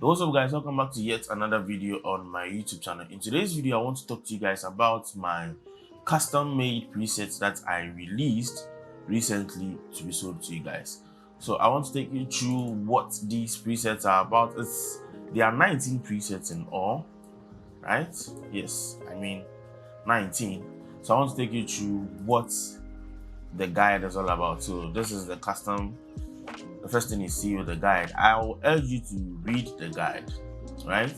What's up guys, welcome back to yet another video on my YouTube channel. In today's video I want to talk to you guys about my custom made presets that I released recently to be sold to you guys. So I want to take you through what these presets are about. There are 19 presets in all, right? Yes, I mean 19. So I want to take you through what the guide is all about. So this is the custom. The first thing you see with the guide, I will urge you to read the guide, right?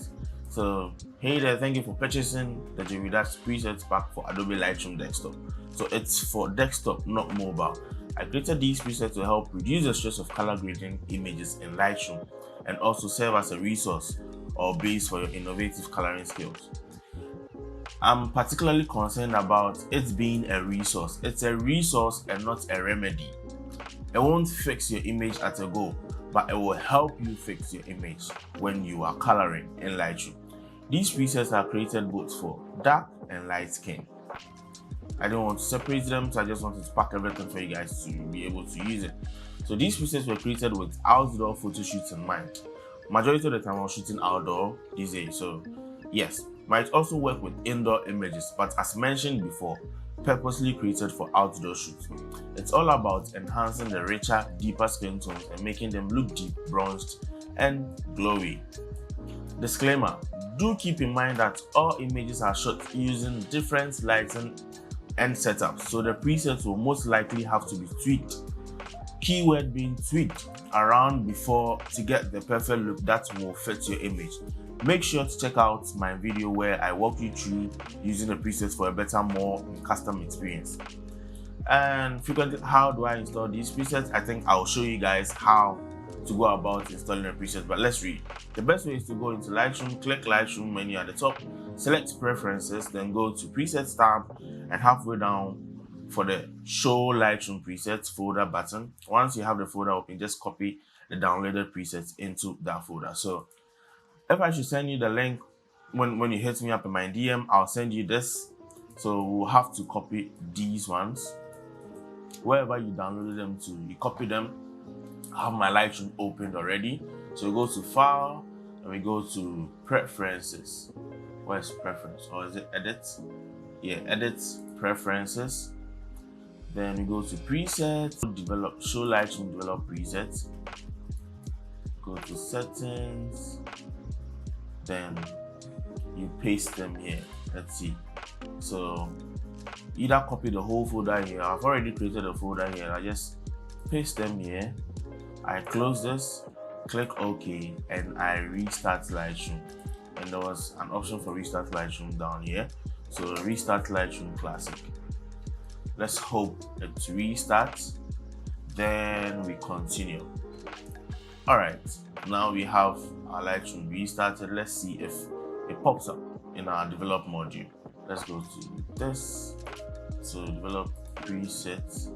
So, hey there, thank you for purchasing the JVDAX presets pack for Adobe Lightroom Desktop. So it's for desktop, not mobile. I created these presets to help reduce the stress of color grading images in Lightroom and also serve as a resource or base for your innovative coloring skills. I'm particularly concerned about it being a resource. It's a resource and not a remedy. It won't fix your image at a go, but it will help you fix your image when you are coloring in Lightroom. These presets are created both for dark and light skin. I don't want to separate them, so I just wanted to pack everything for you guys to be able to use it. So these presets were created with outdoor photo shoots in mind. Majority of the time I was shooting outdoor these days, so yes, might also work with indoor images, but as mentioned before, purposely created for outdoor shoots. It's all about enhancing the richer, deeper skin tones and making them look deep, bronzed, and glowy. Disclaimer: do keep in mind that all images are shot using different lighting and setups, so the presets will most likely have to be tweaked. Keyword being tweaked around before to get the perfect look that will fit your image. Make sure to check out my video where I walk you through using the presets for a better, more custom experience. And frequently, how do I install these presets? I think I'll show you guys how to go about installing a preset, but let's read. The best way is to go into Lightroom, click Lightroom menu at the top, select Preferences, then go to Presets tab, and halfway down for the Show Lightroom Presets folder button. Once you have the folder open, just copy the downloaded presets into that folder. So if I should send you the link when you hit me up in my DM, I'll send you this. So we'll have to copy these ones. Wherever you downloaded them to, you copy them. I have my Lightroom opened already. So we go to File and we go to Preferences. Where's Preference? Or is it Edit? Yeah, Edit, Preferences. Then we go to Presets, Show Lightroom Develop Presets. Go to Settings. Then you paste them here. Let's see. So either copy the whole folder here. I've already created a folder here. I just paste them here. I close this, click OK, and I restart Lightroom. And there was an option for restart Lightroom down here. So restart Lightroom Classic. Let's hope it restarts. Then we continue. Alright, now we have our Lightroom restarted. Let's see if it pops up in our develop module. Let's go to this. So develop presets.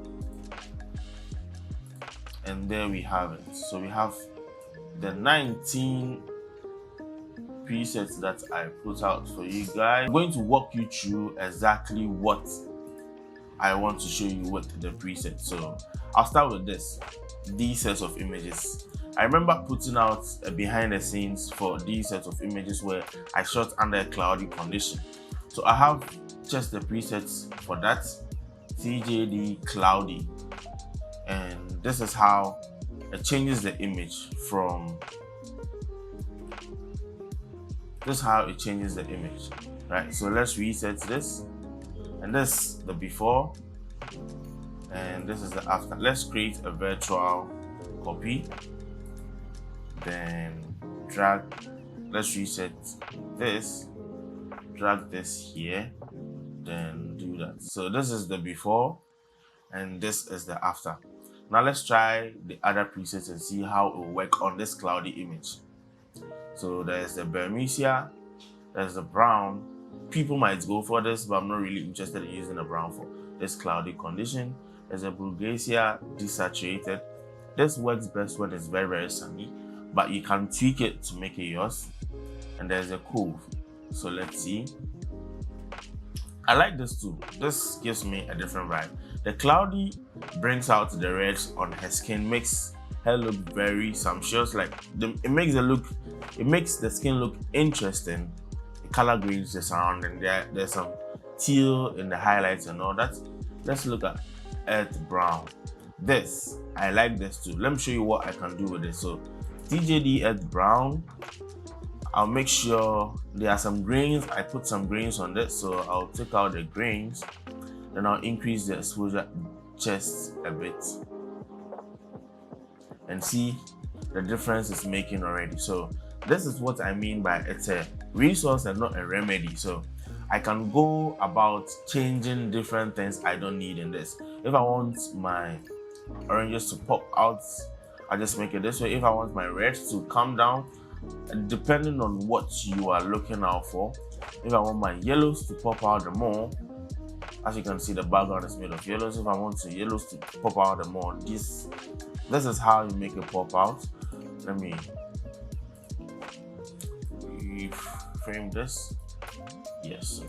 And there we have it. So we have the 19 presets that I put out for you guys. I'm going to walk you through exactly what I want to show you with the preset. So I'll start with these sets of images. I remember putting out a behind the scenes for these sets of images where I shot under a cloudy condition. So I have just the presets for that, CJD cloudy, and this is how it changes the image from. This is how it changes the image, right? So let's reset this, and this the before, and this is the after. Let's create a virtual copy. Then drag, let's reset this, drag this here, then do that. So this is the before and this is the after. Now let's try the other presets and see how it will work on this cloudy image. So there's the Bermesia, there's the brown. People might go for this, but I'm not really interested in using the brown for this cloudy condition. There's a Bulgaria desaturated. This works best when it's very, very sunny, but you can tweak it to make it yours. And there's a Cove. So let's see. I like this too. This gives me a different vibe. The cloudy brings out the reds on her skin, makes her look very sumptuous. Like it makes her look It makes the skin look interesting. The color grades the surrounding. There's some teal in the highlights and all that. Let's look at earth brown. This, I like this too. Let me show you what I can do with this. So TJD earth brown, I'll make sure there are some grains. I put some grains on this, so I'll take out the grains. Then I'll increase the exposure just a bit and see the difference it's making already. So this is what I mean by it's a resource and not a remedy. So I can go about changing different things I don't need in this. If I want my oranges to pop out, I just make it this way. If I want my reds to come down, depending on what you are looking out for. If I want my yellows to pop out the more, as you can see, the background is made of yellows. If I want the yellows to pop out the more, this is how you make it pop out. Let me frame this. Yes.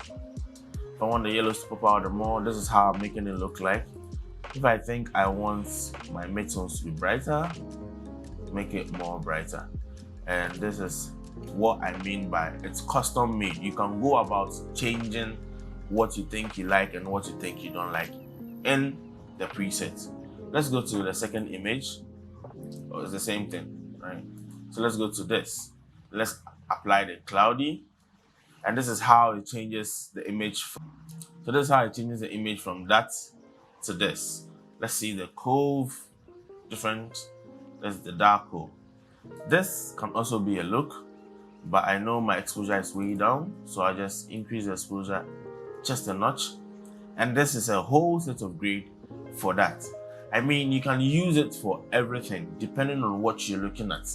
If I want the yellows to pop out the more, this is how I'm making it look like. If I think I want my midtones to be brighter, make it more brighter. And this is what I mean by it's custom made. You can go about changing what you think you like and what you think you don't like in the preset. Let's go to the second image. Oh, it's the same thing, right? So let's go to this. Let's apply the cloudy, and this is how it changes the image. So this is how it changes the image from that to this. Let's see the cove different. That's the dark cove. This can also be a look, but I know my exposure is way down, so I just increase the exposure just a notch. And this is a whole set of grade for that. I mean, you can use it for everything depending on what you're looking at.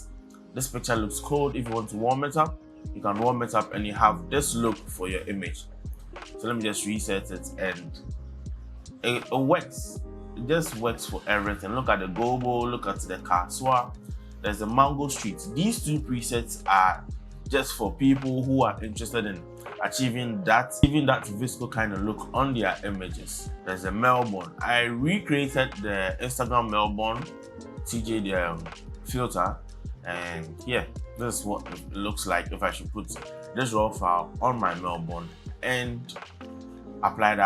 This picture looks cold. If you want to warm it up, you can warm it up and you have this look for your image. So let me just reset it, and it works. It just works for everything. Look at the gobo, look at the kaswa. There's the mango street. These two presets are just for people who are interested in achieving that visco kind of look on their images. There's the Melbourne. I recreated the Instagram Melbourne TJ filter, and yeah, this is what it looks like if I should put this raw file on my Melbourne and apply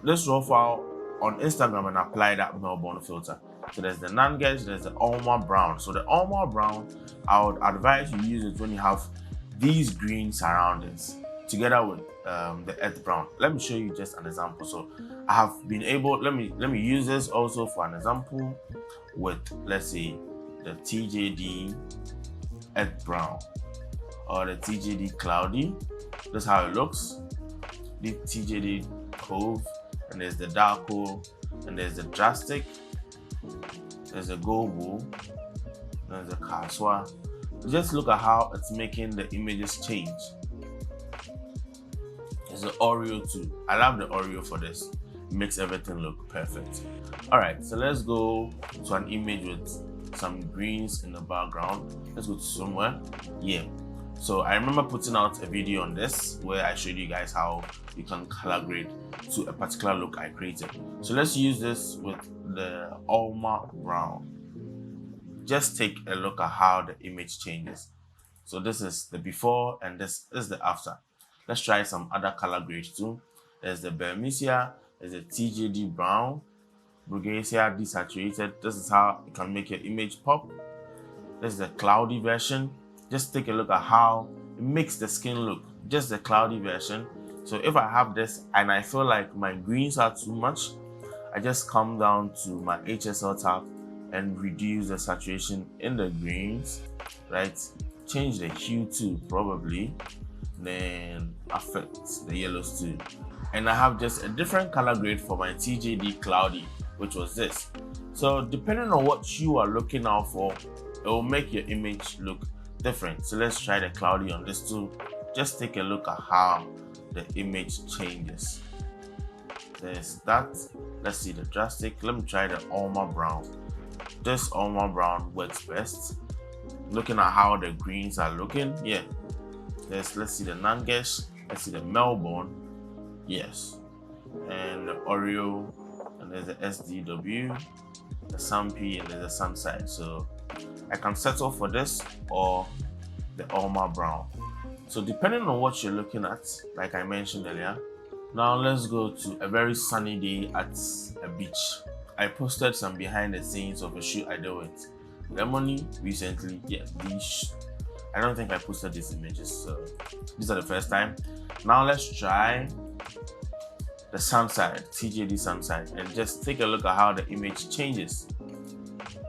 this raw file on Instagram and apply that Melbourne filter. So there's the Nangesh, there's the Alma Brown. So the Alma Brown, I would advise you use it when you have these green surroundings together with the earth brown. Let me show you just an example. So I have been able, let me use this also for an example with, let's say, the TJD earth brown or the TJD cloudy. This is how it looks. The TJD cove, and there's the dark cove, and there's the drastic, there's the gobo, there's the kaswa. Just look at how it's making the images change. There's the Oreo too. I love the Oreo for this. It makes everything look perfect. All right, so let's go to an image with some greens in the background. Let's go to somewhere. Yeah. So I remember putting out a video on this where I showed you guys how you can color grade to a particular look I created. So let's use this with the Alma Brown. Just take a look at how the image changes. So this is the before and this is the after. Let's try some other color grades too. There's the Bermesia, there's the TJD Brown, Brugacia Desaturated. This is how you can make your image pop. This is the cloudy version. Just take a look at how it makes the skin look. Just the cloudy version. So if I have this and I feel like my greens are too much, I just come down to my HSL tab and reduce the saturation in the greens, right? Change the hue too, probably. Then affect the yellows too. And I have just a different color grade for my TJD cloudy, which was this. So depending on what you are looking out for, it will make your image look different. So let's try the cloudy on this too. Just take a look at how the image changes. There's that. Let's see the drastic. Let me try the Alma Brown. This Alma Brown works best. Looking at how the greens are looking, yeah. Let's see the Nangesh. Let's see the Melbourne. Yes. And the Oreo. And there's the SDW, the Sampi, and there's the Sunside. So I can settle for this or the Alma brown. So depending on what you're looking at, like I mentioned earlier, now let's go to a very sunny day at a beach. I posted some behind the scenes of a shoot I did with Lemony recently. Yeah, I don't think I posted these images, so these are the first time. Now let's try the sun side, TJD sun side, and just take a look at how the image changes.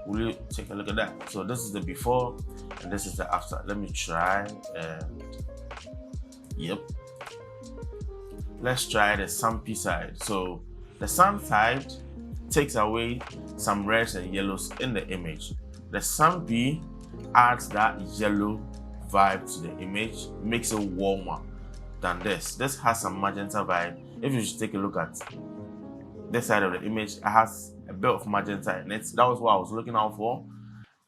Will you take a look at that? So this is the before and this is the after. Let me try. Yep. Let's try the Sampy side. So the sun side takes away some reds and yellows in the image. The Sampy adds that yellow vibe to the image, makes it warmer than this. This has some magenta vibe. If you should take a look at this side of the image, it has a bit of magenta in it. That was what I was looking out for,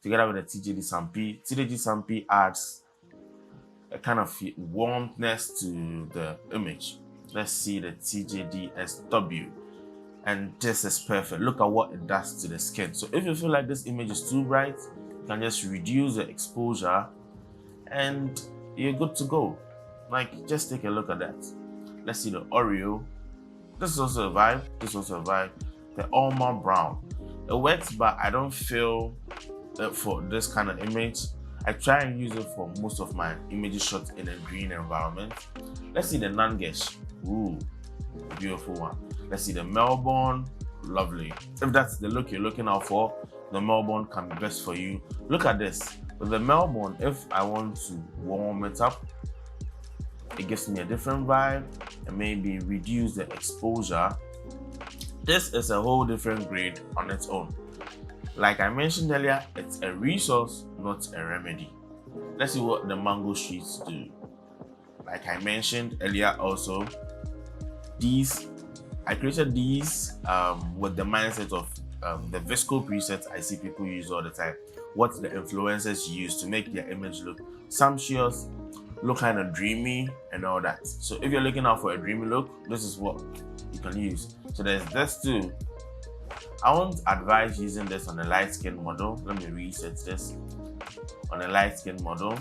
together with the TJD Sampy. TJD Sampy adds a kind of warmness to the image. Let's see the TJD SW, and this is perfect. Look at what it does to the skin. So if you feel like this image is too bright, you can just reduce the exposure and you're good to go. Like, just take a look at that. Let's see the Oreo. This is also a vibe. This is also a vibe. The Alma brown. It works, but I don't feel that for this kind of image. I try and use it for most of my images shot in a green environment. Let's see the Nangesh. Ooh, beautiful one. Let's see the Melbourne. Lovely. If that's the look you're looking out for, the Melbourne can be best for you. Look at this. With the Melbourne, if I want to warm it up, it gives me a different vibe and maybe reduce the exposure. This is a whole different grade on its own. Like I mentioned earlier, it's a resource, not a remedy. Let's see what the mango sheets do. Like I mentioned earlier also, I created these with the mindset of the visco presets I see people use all the time. What the influencers use to make their image look sumptuous, look kind of dreamy and all that. So if you're looking out for a dreamy look, this is what you can use. So there's this too. I won't advise using this on a light skin model. Let me reset this on a light skin model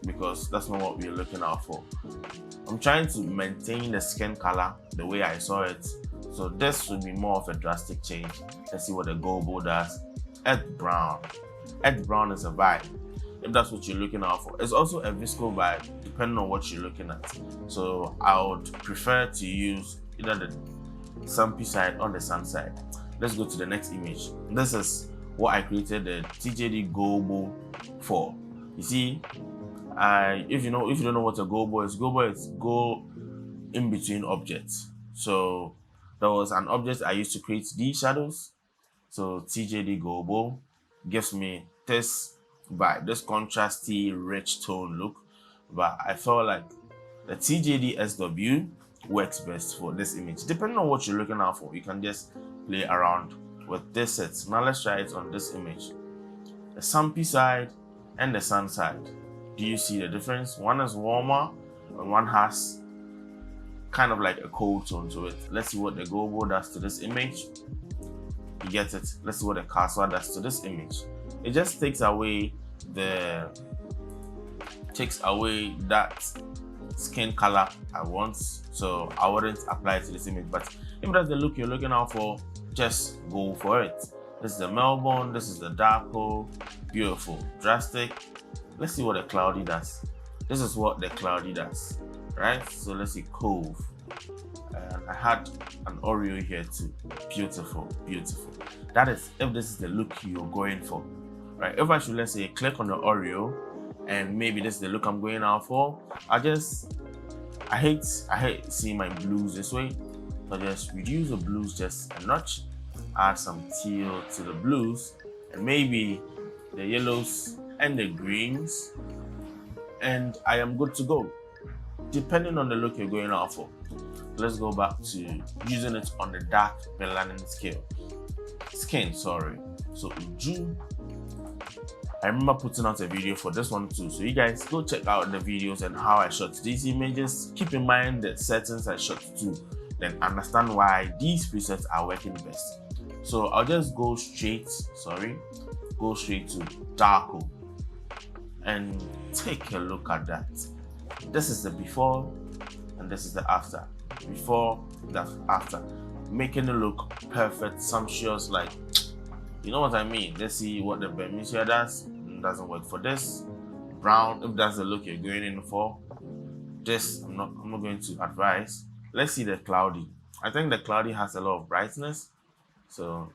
because that's not what we're looking out for. I'm trying to maintain the skin color the way I saw it. So this would be more of a drastic change. Let's see what the Gobo does. Earth brown. Earth brown is a vibe, if that's what you're looking out for. It's also a visco vibe, depending on what you're looking at. So I would prefer to use either the Sampy side or the sun side. Let's go to the next image. This is what I created the TJD Gobo for. You see, if you don't know what a Gobo is go in between objects. So there was an object I used to create these shadows. So TJD Gobo gives me this vibe, this contrasty, rich tone look. But I felt like the TJD SW works best for this image. Depending on what you're looking out for, you can just play around with this set. Now let's try it on this image. The Sampy side and the sun side. Do you see the difference? One is warmer and one has kind of like a cold tone to it. Let's see what the Gobo does to this image. You get it? Let's see what the Castle does to this image. It just takes away that skin color I want, so I wouldn't apply it to this image. But if that's the look you're looking out for, just go for it. This is the Melbourne, this is the Darko. Beautiful, drastic. Let's see what the Cloudy does. This is what the Cloudy does, right? So let's see Cove. And I had an Oreo here too. Beautiful, beautiful. That is if this is the look you're going for, right? If I should, let's say, click on the Oreo and maybe this is the look I'm going out for, I hate seeing my blues this way. So just reduce the blues just a notch, add some teal to the blues, and maybe the yellows and the greens, and I am good to go, depending on the look you're going out for. Let's go back to using it on the dark melanin skin. So Uju, I remember putting out a video for this one too, so you guys go check out the videos and how I shot these images. Keep in mind the settings I shot too, then understand why these presets are working best. So I'll just go straight go straight to Darko and take a look at that. This is the before and this is the after. Before, the after. Making it look perfect, sumptuous, like, you know what I mean. Let's see what the Bermuda does. It doesn't work for this. Brown, if that's the look you're going in for, this I'm not going to advise. Let's see the cloudy. I think the cloudy has a lot of brightness, so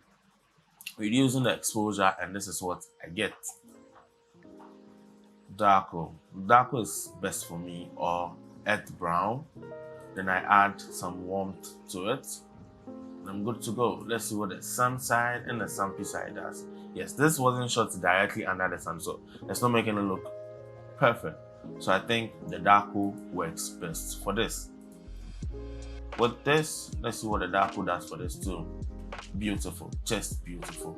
reducing the exposure, and this is what I get. Darko is best for me, or earth brown. Then I add some warmth to it and I'm good to go. Let's see what the sun side and the sunny side does. Yes, this wasn't shot directly under the sun, so it's not making it look perfect. So I think the Darko works best for this. With this, let's see what the Darko does for this too. Beautiful, just beautiful.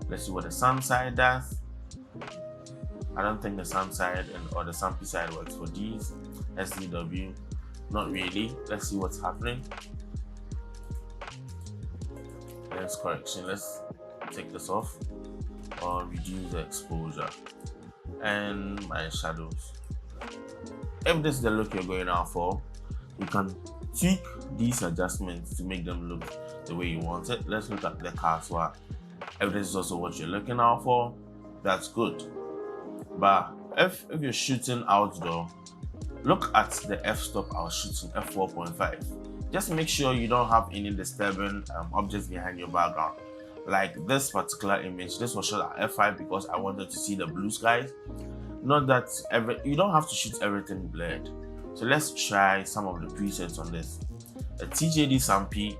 Let's see what the sun side does. I don't think the sun side or the sunny side works for these. SDW, not really. Let's see what's happening. Lens correction, let's take this off or reduce the exposure. And my shadows. If this is the look you're going out for, you can tweak these adjustments to make them look the way you want it. Let's look at the Kaswa. If this is also what you're looking out for, that's good. But if you're shooting outdoor, look at the f-stop I was shooting, f4.5. Just make sure you don't have any disturbing objects behind your background. Like this particular image, this was shot at f5 because I wanted to see the blue skies. Not that you don't have to shoot everything blurred. So let's try some of the presets on this. A TJD Sampi,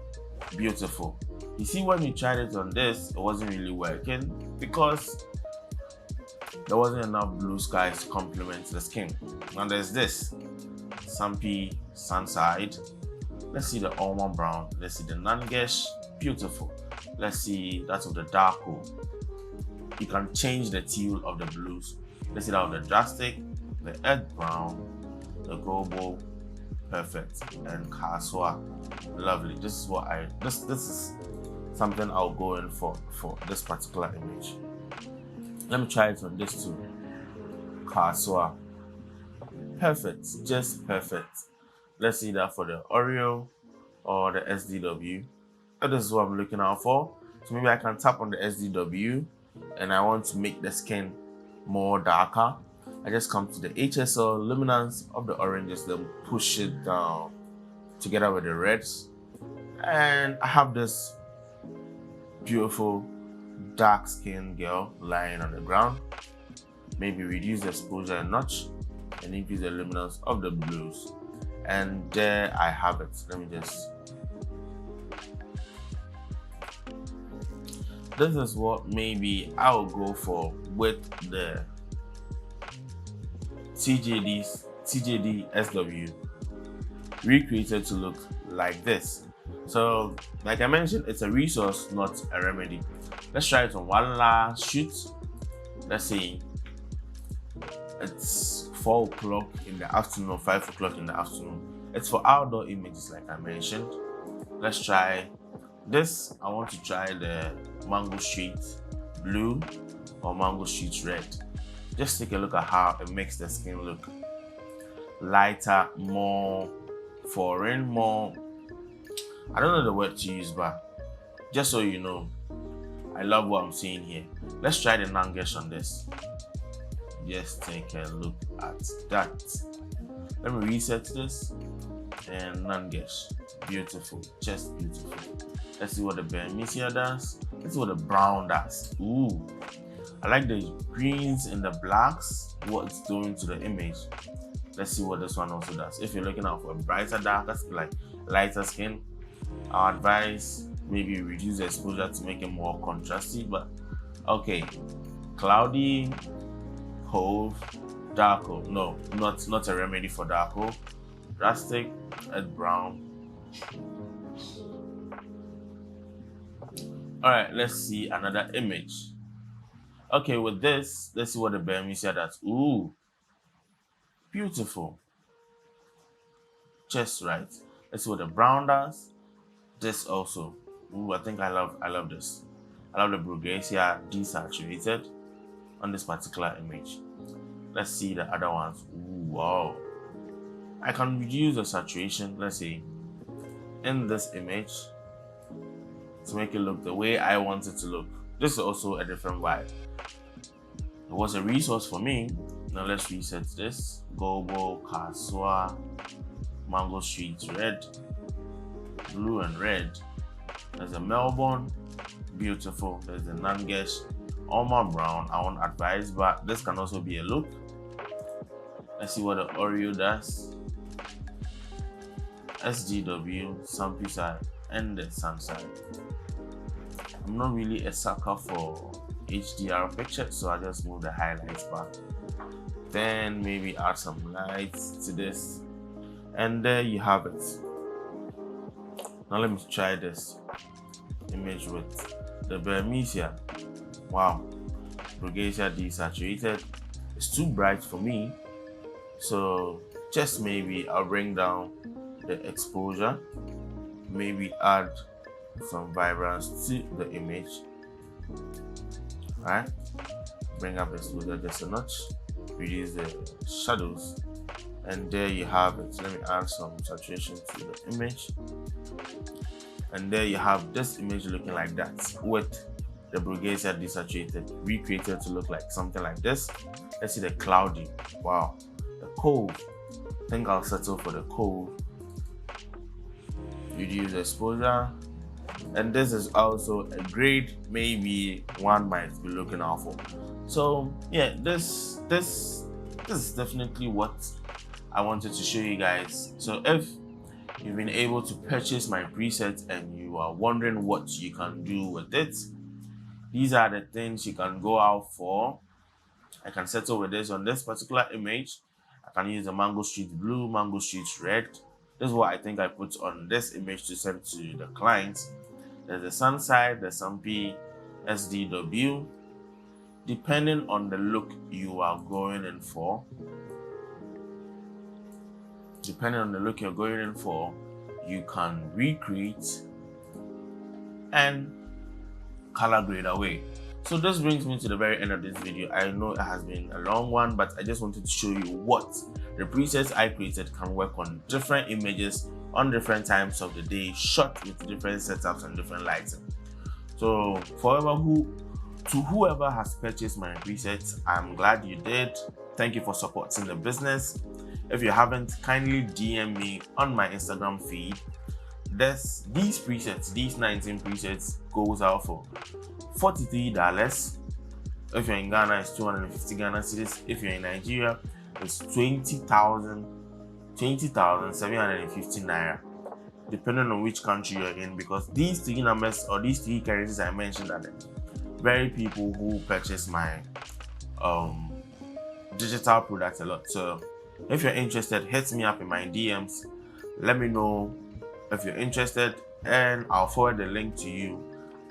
beautiful. You see, when we tried it on this, it wasn't really working because there wasn't enough blue skies to complement the skin. Now there's this Sampi Sunside. Let's see the almond brown. Let's see the Nangesh, beautiful. Let's see that of the Darko. You can change the teal of the blues. Let's see that of the Drastic, the earth brown, the Gobo, perfect, and Kaswa, lovely. This is what this is something I'll go in for this particular image. Let me try it on this too. Kaswa, perfect, just perfect. Let's see that for the Oreo or the SDW. This is what I'm looking out for. So maybe I can tap on the SDW and I want to make the skin more darker. I just come to the HSL luminance of the oranges, then push it down together with the reds. And I have this beautiful dark skinned girl lying on the ground. Maybe reduce the exposure a notch and increase the luminance of the blues. And there I have it. Let me just... This is what maybe I'll go for with the TJD SW recreated to look like this. So like I mentioned, it's a resource, not a remedy. Let's try it on one last shoot. Let's see, it's 4 o'clock in the afternoon or 5 o'clock in the afternoon. It's for outdoor images like I mentioned. Let's try this. I want to try the Mango Street Blue or Mango Street Red. Just take a look at how it makes the skin look lighter, more foreign, more, I don't know the word to use, but just so you know, I love what I'm seeing here. Let's try the Nangesh on this. Just take a look at that. Let me reset this and Nangesh, beautiful, just beautiful. Let's see what the Bermuda does. Let's see what the brown does. Ooh, I like the greens and the blacks, what it's doing to the image. Let's see what this one also does. If you're looking out for a brighter, darker, like lighter skin, I advise maybe reduce the exposure to make it more contrasty. But okay, cloudy, Hove, Darko. No, not a remedy for Darko. Drastic, earth brown. All right, let's see another image. Okay, with this, let's see what the Bermuda does. Ooh, beautiful, just right. Let's see what the brown does. This also. Ooh, I think I love this. I love the Brugacia desaturated. on this particular image. Let's see the other ones. Ooh, wow. I can reduce the saturation, let's say, in this image to make it look the way I want it to look. This is also a different vibe. It was a resource for me. Now let's reset this. Gobo, Kaswa, Mango Street, red, blue and red. There's a Melbourne, beautiful. There's a Nangesh, Alma Brown. I won't advise, but this can also be a look. Let's see what the Oreo does. SDW, Sampisai, and the Sunside. I'm not really a sucker for HDR pictures, so I just move the highlights back. Then maybe add some lights to this, and there you have it. Now let me try this image with the Burmesia. Wow, Brughasia desaturated. It's too bright for me, so just maybe I'll bring down the exposure, maybe add some vibrance to the image. Alright, bring up exposure just a notch, reduce the shadows, and there you have it. Let me add some saturation to the image, and there you have this image looking like that with the Brughasia desaturated, recreated to look like something like this. Let's see the cloudy. Wow, the cove. I think I'll settle for the cove. Reduce the exposure, and this is also a grade maybe one might be looking out for. So yeah, this is definitely what I wanted to show you guys. So if you've been able to purchase my presets and you are wondering what you can do with it, these are the things you can go out for. I can settle with this on this particular image. I can use the Mango Street blue, Mango Street red. This is what I think I put on this image to send to the clients. There's the Sunside, the Sampi, SDW. Depending on the look you are going in for, you can recreate and color grade away. So this brings me to the very end of this video. I know it has been a long one, but I just wanted to show you what the presets I created can work on different images on different times of the day, shot with different setups and different lighting. So for whoever has purchased my presets, I'm glad you did. Thank you for supporting the business. If you haven't, kindly DM me on my Instagram feed. These presets, these 19 presets goes out for $43. If you're in Ghana, it's 250 Ghana cedis. If you're in Nigeria, it's 20,750 naira, depending on which country you're in, because these three numbers or these three currencies I mentioned are the very people who purchase my digital products a lot. So if you're interested, hit me up in my DMs. Let me know if you're interested, and I'll forward the link to you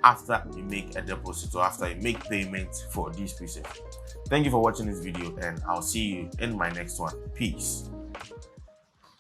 after you make a deposit or after you make payment for these presets. Thank you for watching this video, and I'll see you in my next one. Peace.